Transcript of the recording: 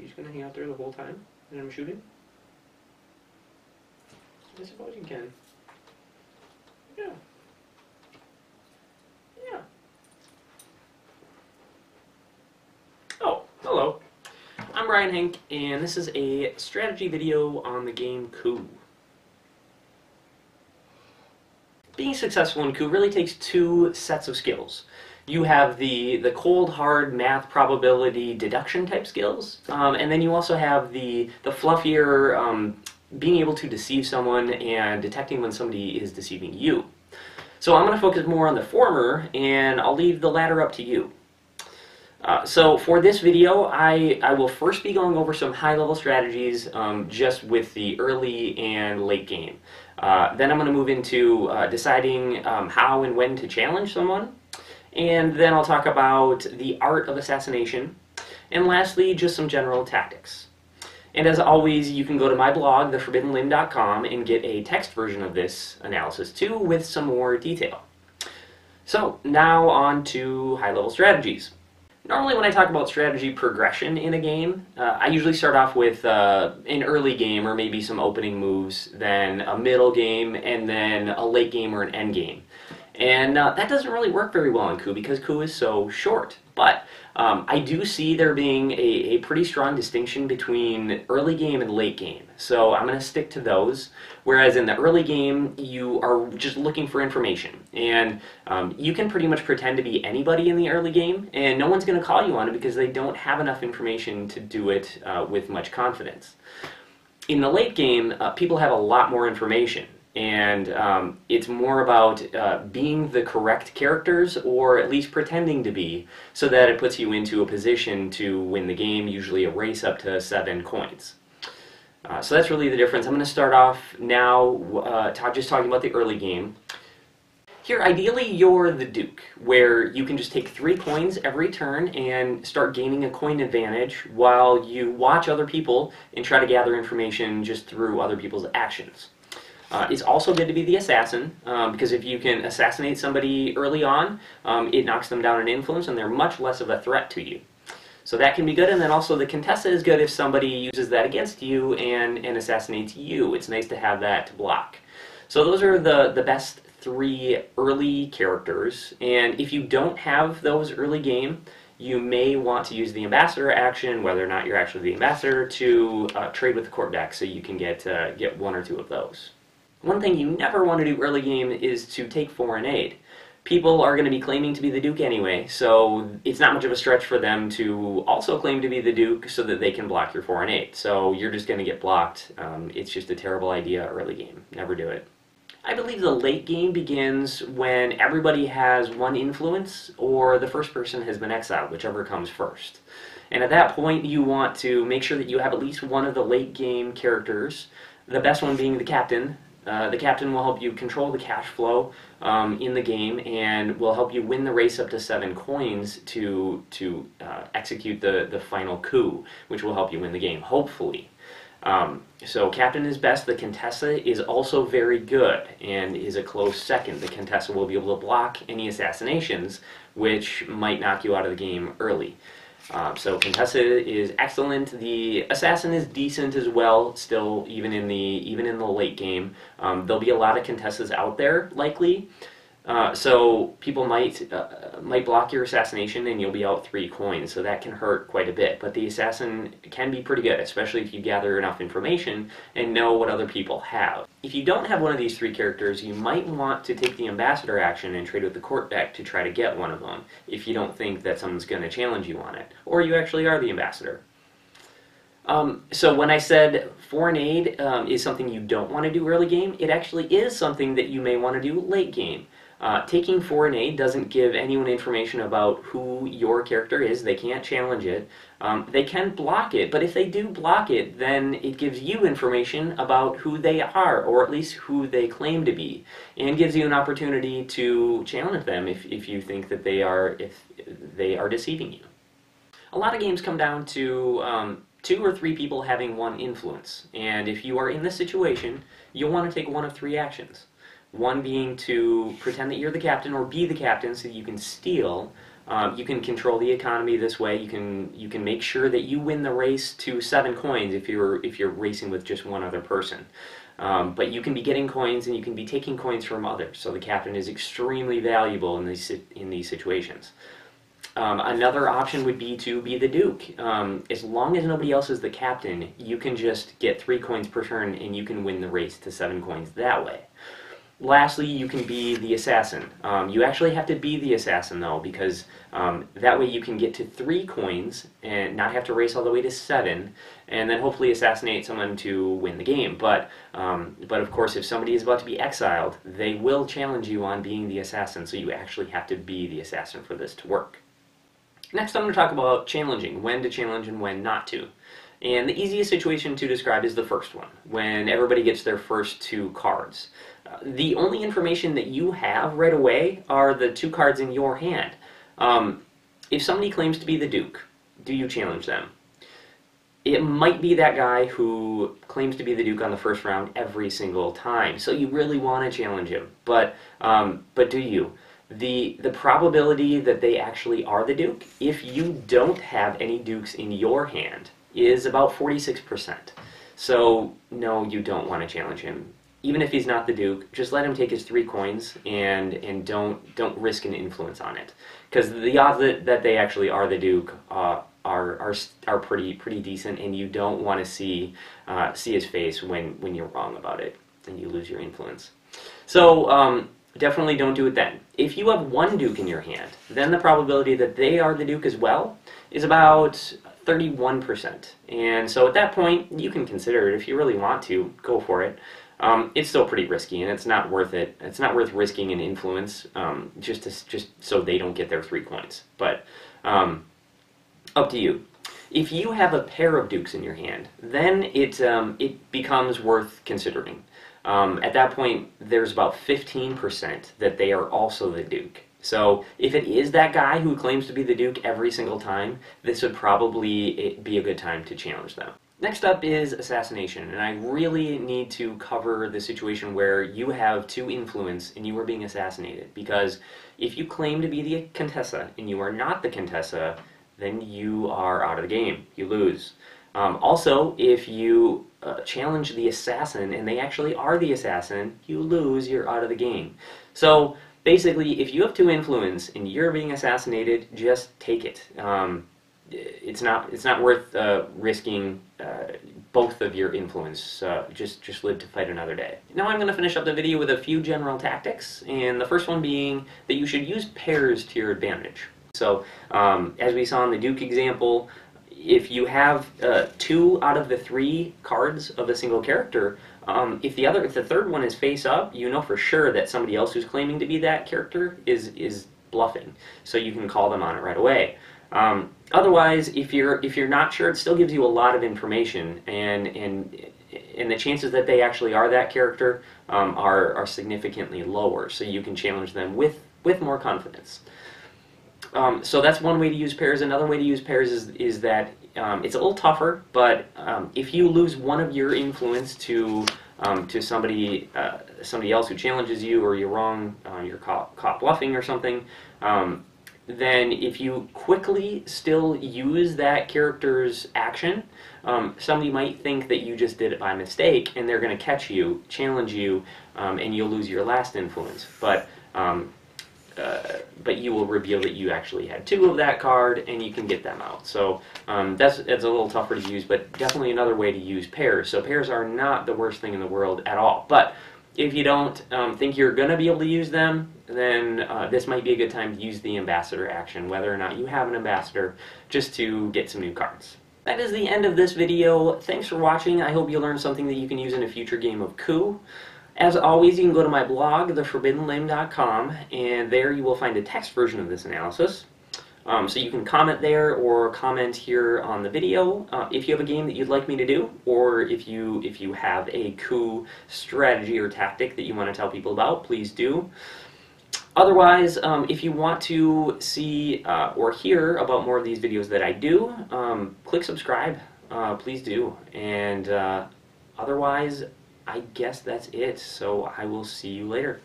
You just gonna hang out there the whole time and I'm shooting? I suppose you can. Yeah. Yeah. Oh, hello. I'm Brian Hank, and this is a strategy video on the game Coup. Being successful in Coup really takes two sets of skills. You have the cold, hard math probability deduction type skills, and then you also have the fluffier being able to deceive someone and detecting when somebody is deceiving you. So I'm going to focus more on the former, and I'll leave the latter up to you. So for this video, I will first be going over some high-level strategies just with the early and late game. Then I'm going to move into deciding how and when to challenge someone. And then I'll talk about the art of assassination. And lastly, just some general tactics. And as always, you can go to my blog, theforbiddenlimb.com, and get a text version of this analysis too, with some more detail. So now on to high-level strategies. Normally when I talk about strategy progression in a game, I usually start off with an early game or maybe some opening moves, then a middle game, and then a late game or an end game. And that doesn't really work very well in Coup because Coup is so short. But I do see there being a pretty strong distinction between early game and late game. So I'm going to stick to those. Whereas in the early game, you are just looking for information. And you can pretty much pretend to be anybody in the early game, and no one's going to call you on it because they don't have enough information to do it with much confidence. In the late game, people have a lot more information. And it's more about being the correct characters, or at least pretending to be, so that it puts you into a position to win the game, usually a race up to 7 coins. So that's really the difference. I'm going to start off now just talking about the early game. Here, ideally, you're the Duke, where you can just take 3 coins every turn and start gaining a coin advantage while you watch other people and try to gather information just through other people's actions. It's also good to be the assassin, because if you can assassinate somebody early on, it knocks them down in influence and they're much less of a threat to you. So that can be good, and then also the Contessa is good if somebody uses that against you and assassinates you. It's nice to have that to block. So those are the best 3 early characters, and if you don't have those early game, you may want to use the ambassador action, whether or not you're actually the ambassador, to trade with the court deck so you can get 1 or 2 of those. One thing you never want to do early game is to take foreign aid. People are going to be claiming to be the Duke anyway, so it's not much of a stretch for them to also claim to be the Duke so that they can block your foreign aid. So you're just going to get blocked. It's just a terrible idea early game. Never do it. I believe the late game begins when everybody has 1 influence or the first person has been exiled, whichever comes first. And at that point you want to make sure that you have at least 1 of the late game characters, the best one being the captain. The captain will help you control the cash flow in the game and will help you win the race up to 7 coins to execute the final coup, which will help you win the game, hopefully. So captain is best. The Contessa is also very good and is a close second. The Contessa will be able to block any assassinations, which might knock you out of the game early. So Contessa is excellent. The assassin is decent as well. Still, even in the late game, there'll be a lot of Contessas out there likely. So people might block your assassination and you'll be out 3 coins. So that can hurt quite a bit. But the assassin can be pretty good, especially if you gather enough information and know what other people have. If you don't have 1 of these 3 characters, you might want to take the ambassador action and trade with the court deck to try to get 1 of them, if you don't think that someone's going to challenge you on it, or you actually are the ambassador. So when I said foreign aid is something you don't want to do early game, it actually is something that you may want to do late game. Taking foreign aid doesn't give anyone information about who your character is. They can't challenge it. They can block it, but if they do block it, then it gives you information about who they are, or at least who they claim to be, and gives you an opportunity to challenge them if you think that they are deceiving you. A lot of games come down to 2 or 3 people having 1 influence, and if you are in this situation, you'll want to take 1 of 3 actions. 1 being to pretend that you're the captain or be the captain so that you can steal, You can control the economy this way. You can make sure that you win the race to 7 coins if you're racing with just one other person. But you can be getting coins and you can be taking coins from others. So the captain is extremely valuable in these situations. Another option would be to be the Duke. As long as nobody else is the captain, you can just get 3 coins per turn and you can win the race to 7 coins that way. Lastly, you can be the assassin. You actually have to be the assassin though, because that way you can get to 3 coins and not have to race all the way to 7, and then hopefully assassinate someone to win the game. But of course, if somebody is about to be exiled, they will challenge you on being the assassin, so you actually have to be the assassin for this to work. Next, I'm going to talk about challenging, when to challenge and when not to. And the easiest situation to describe is the first one, when everybody gets their first 2 cards. The only information that you have right away are the 2 cards in your hand. If somebody claims to be the Duke, do you challenge them? It might be that guy who claims to be the Duke on the first round every single time, so you really want to challenge him. But do you? The probability that they actually are the Duke, if you don't have any Dukes in your hand, is about 46%. So no, you don't want to challenge him. Even if he's not the Duke, just let him take his 3 coins and don't risk an influence on it, because the odds that they actually are the Duke are pretty decent, and you don't want to see his face when you're wrong about it and you lose your influence. So definitely don't do it then. If you have 1 Duke in your hand, then the probability that they are the Duke as well is about 31%. And so at that point, you can consider it. If you really want to, go for it. It's still pretty risky, and it's not worth it. It's not worth risking an influence just so they don't get their 3 coins. But up to you. If you have a pair of Dukes in your hand, then it becomes worth considering. At that point, there's about 15% that they are also the Duke. So if it is that guy who claims to be the Duke every single time, this would probably be a good time to challenge them. Next up is Assassination, and I really need to cover the situation where you have 2 influence and you are being assassinated, because if you claim to be the Contessa and you are not the Contessa, then you are out of the game. You lose. Also, if you challenge the assassin and they actually are the assassin, you lose, you're out of the game. So basically, if you have 2 influence and you're being assassinated, just take it. It's not worth risking both of your influence. Just live to fight another day. Now I'm going to finish up the video with a few general tactics, and the first one being that you should use pairs to your advantage. So as we saw in the Duke example, if you have 2 out of the 3 cards of a single character, if the third one is face up, you know for sure that somebody else who's claiming to be that character is bluffing. So you can call them on it right away. Otherwise, if you're not sure, it still gives you a lot of information, and the chances that they actually are that character are significantly lower. So you can challenge them with more confidence. So that's one way to use pairs. Another way to use pairs is that it's a little tougher, but if you lose one of your influence to somebody else who challenges you, or you're wrong, you're caught bluffing or something, then if you quickly still use that character's action, somebody might think that you just did it by mistake, and they're going to catch you, challenge you, and you'll lose your last influence. But you will reveal that you actually had 2 of that card, and you can get them out. So that's a little tougher to use, but definitely another way to use pairs. So pairs are not the worst thing in the world at all. But if you don't think you're going to be able to use them, then this might be a good time to use the ambassador action, whether or not you have an ambassador, just to get some new cards. That is the end of this video. Thanks for watching. I hope you learned something that you can use in a future game of Coup. As always, you can go to my blog, theforbiddenlimb.com, and there you will find a text version of this analysis. So you can comment there or comment here on the video if you have a game that you'd like me to do, or if you have a Coup strategy or tactic that you want to tell people about, please do. Otherwise, if you want to see or hear about more of these videos that I do, click subscribe, please do. And otherwise, I guess that's it, so I will see you later.